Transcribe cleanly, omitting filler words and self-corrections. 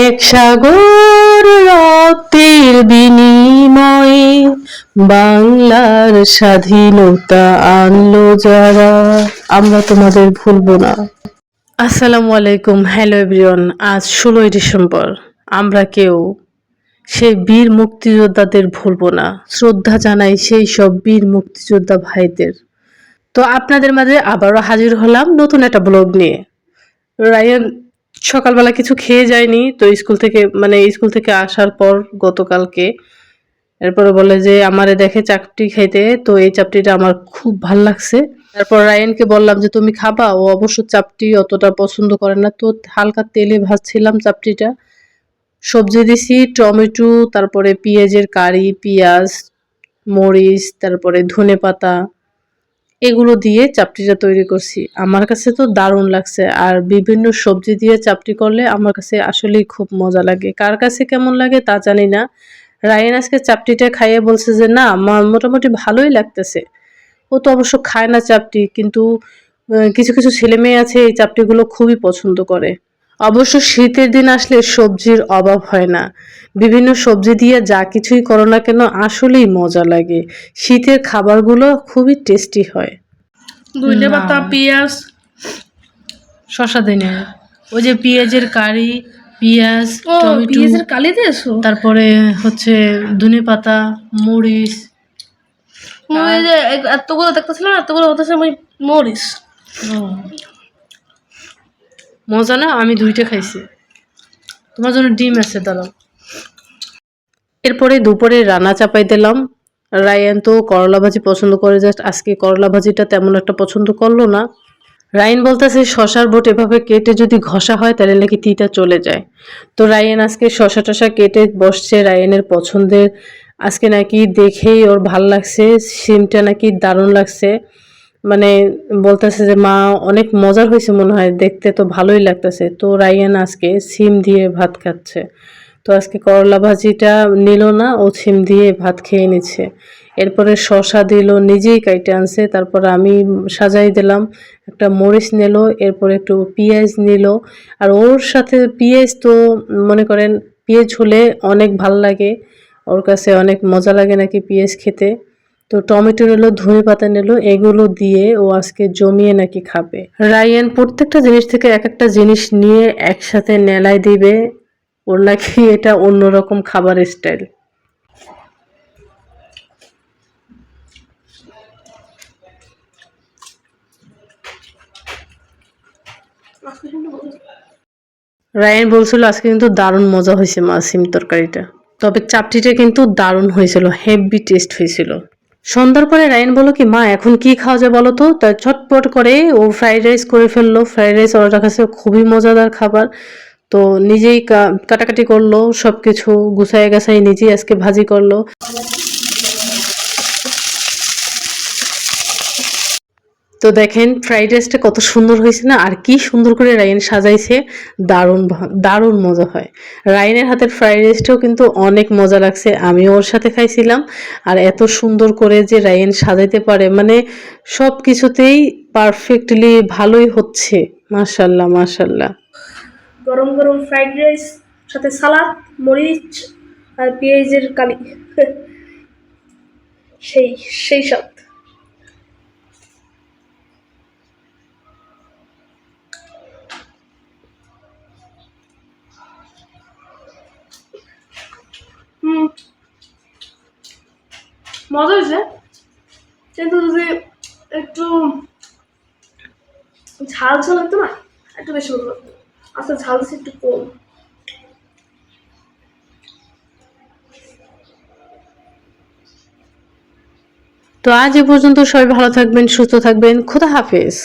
এক সাগর রক্তের বিনিময়ে বাংলার স্বাধীনতা আনলো যারা, আমরা তোমাদের ভুলবো না। আসসালামু আলাইকুম, হ্যালো এভরিওয়ান। আজ 16ই ডিসেম্বর। আমরা কেউ সেই বীর মুক্তিযোদ্ধাদের ভুলবো না। শ্রদ্ধা জানাই সেই সব বীর মুক্তিযোদ্ধা ভাইদের। তো আপনাদের মাঝে আবারও হাজির হলাম নতুন একটা ব্লগ নিয়ে। রায়ান সকালবেলা কিছু খেয়ে যায়নি, তো স্কুল থেকে আসার পর গতকালকে এরপরে বলে যে আমারে দেখে চাপটি খাইতে, তো এই চাপটিটা আমার খুব ভাল লাগছে। তারপর রায়ানকে বললাম যে তুমি খাবা, ও অবশ্য চাপটি অতটা পছন্দ করে না, তো হালকা তেলে ভাজছিলাম চাপটিটা। সবজি দিছি টমেটো, তারপরে পেঁয়াজের কারি, পেঁয়াজ, মরিচ, তারপরে ধনেপাতা, এগুলো দিয়ে চাপটিটা তৈরি করছি। আমার কাছে তো দারুণ লাগছে। আর বিভিন্ন সবজি দিয়ে চাপটি করলে আমার কাছে আসলেই খুব মজা লাগে। কার কাছে কেমন লাগে তা জানি না। রায়ান আজকে চাপটিটা খাইয়ে বলছে যে না আমার মোটামুটি ভালোই লাগতেছে। ও তো অবশ্য খায় না চাপটি, কিন্তু কিছু কিছু ছেলে মেয়ে আছে এই চাপটিগুলো খুবই পছন্দ করে। অবশ্য শীতের দিন আসলে সবজির অভাব হয় না। বিভিন্ন সবজি দিয়ে যা কিছুই করো না কেন আসলেই মজা লাগে। শীতের খাবারগুলো খুবই টেস্টি হয়। ধনে পাতা, পেঁয়াজ, শশা দেয় না, ওই যে পেঁয়াজের কারি, পেঁয়াজ, টমেটো, পেঁয়াজের কালি দিয়েছো? তারপরে হচ্ছে ধনেপাতা, মরিচ। ওই যে এতগুলো দেখতেছিলাম, এতগুলো হতেছে আমি মরিস। মজা না? আমি 2টা খাইছি। তোমার জন্য ডিম আছে, দাঁড়াও। এরপরে দুপুরে রান্না চাপাই দিলাম। রায়ান তো করলা ভাজি পছন্দ করে, জাস্ট আজকে করলা ভাজিটা তেমন একটা পছন্দ করলো না। রায়ান বলতেছে শশার বোট এভাবে কেটে যদি ঘষা হয় তাহলে নাকি তিতা চলে যায়। তো রায়ান আজকে শশা টশা কেটে বসছে রায়ানের পছন্দের। আজকে নাকি দেখেই ওর ভাল লাগছে, সিমটা নাকি দারুণ লাগছে। মানে বলতেছে যে মা অনেক মজার হয়েছে, মনে হয় দেখতে তো ভালোই লাগতেছে। তো রায়ান আজকে সিম দিয়ে ভাত খাচ্ছে। তো আজকে করলা ভাজিটা নিল না, ও সিম দিয়ে ভাত খেয়ে নিচ্ছে। এরপরে শশা দিল, নিজেই কাইটে আনছে, তারপর আমি সাজাই দিলাম। একটা মরিচ নিল, এরপরে একটু পেঁয়াজ নিল। আর ওর সাথে পেঁয়াজ তো মনে করেন পেঁয়াজ হলে অনেক ভাল লাগে, ওর কাছে অনেক মজা লাগে নাকি পেঁয়াজ খেতে। তো টমেটো নিল, ধনেপাতা নিল, এগুলো দিয়ে ও আজকে জমিয়ে নাকি খাবে। রায়ান প্রত্যেকটা জিনিস থেকে এক একটা জিনিস নিয়ে একসাথে নেলাই দিবে, ওর নাকি এটা অন্যরকম খাবারের স্টাইল। রায়ান বলছিল আজকে কিন্তু দারুণ মজা হয়েছে মা সিম তরকারিটা। তবে চাপটিটা কিন্তু দারুণ হয়েছিল, হেভি টেস্ট হয়েছিল। সন্ধ্যার পরে রায়ান বলল কি মা এখন কি খাওয়া যায় বলো তো, তাই ছটপট করে ও ফ্রাইড রাইস করে ফেললো। ফ্রাইড রাইস ওর কাছে খুবই মজাদার খাবার। তো নিজেই কাটাকাটি করলো, সবকিছু গুছায় গাছাই নিজেই আজকে ভাজি করলো। তো দেখেন ফ্রাইড রাইসটা কত সুন্দর হয়েছে না, আর কি সুন্দর করে রায়ান সাজাইছে। দারুণ দারুণ মজা হয়। রায়ানের হাতের ফ্রাইড রাইসটাও কিন্তু অনেক মজা লাগছে, আমি ওর সাথে খাইছিলাম। আর এত সুন্দর করে যে রায়ান সাজাইতে পারে, মানে সব কিছুতেই পারফেক্টলি ভালোই হচ্ছে। মাশাল্লাহ মাশাল্লাহ। গরম গরম ফ্রাইড রাইস, সাথে সালাদ, মরিচ আর পেঁয়াজের কালি। সেই সেই স্বাদ। হুম, মজা হয়েছে, কিন্তু যদি একটু ঝাল ঝাল হতো না, একটু বেশি ভালো লাগতো। আচ্ছা ঝাল দিচ্ছে একটু কম। তো আজ এ পর্যন্ত, সবাই ভালো থাকবেন, সুস্থ থাকবেন, খোদা হাফেজ।